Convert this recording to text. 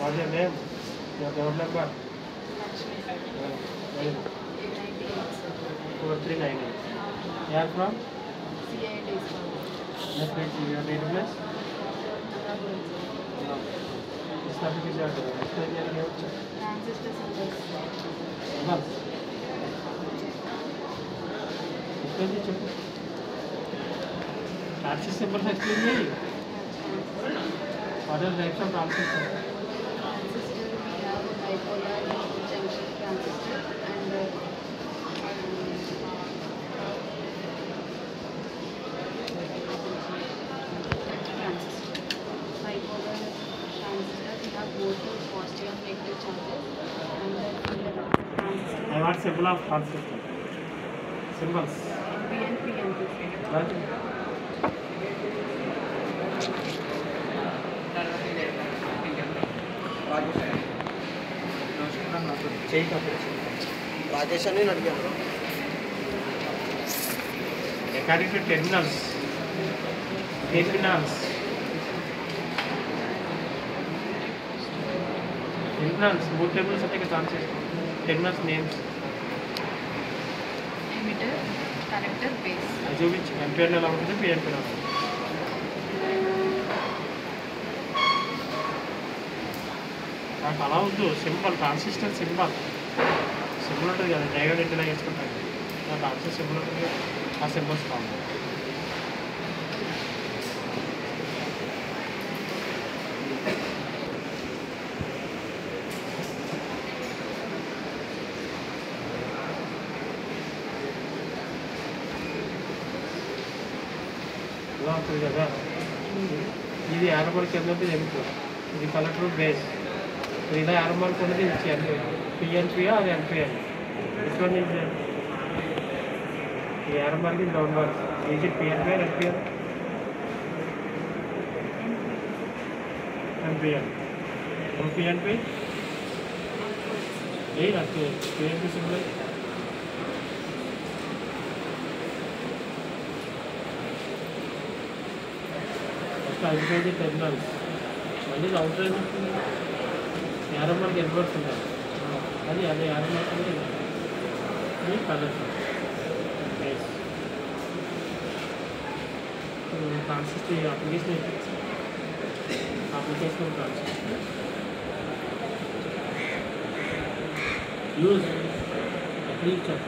What's your name? Your account number? 4398. You are from? Next page, your date of birth? This certificate is explain your name. Bas. Explain the check. Transit symbol explain me. What are the types of transit symbol? I want symbol of transistor. Symbols. Right? Rajesh ने लड़ गया According to terminals, terminals, both terminals are the chances. Terminals names. Emitter, connector, base. जो भी ampere ले लाओगे तो PN पे लाओगे నాకు అలా వద్దు సింబల్ ట్రాన్సిస్టర్ సింబల్ ఉంటుంది కదా డయాగ్రామ్ ఎట్లా వేసుకుంటాను ఆ ట్రాన్సిస్టర్ సింబల్ ఉంటుంది ఆ సింబల్స్ కావాలి ఇలా ఉంటుంది కదా ఇది యానబల్ కింద ఉంటుంది ఎన్పు ఇది కలెక్టర్ బేస్ ఇలా యానబల్ ఉన్నది ఇది పిఎన్పియా అది ఎన్పిఎల్ విచ్ వన్ ఈజ్ ఈ యానబల్ ఇది గ్రౌండ్ బాల్ ఈజ్ ఇట్ పిఎన్పిఆర్ ఎన్పిఎల్ ఎన్పిఎల్ పిఎన్పి ఏ నాకు పిఎన్పి symbol outside the terminals. One is outside the arrow mark inverts in that. And the other arrow mark is the color. Yes. So, transistor application of transistor. Use a preacher.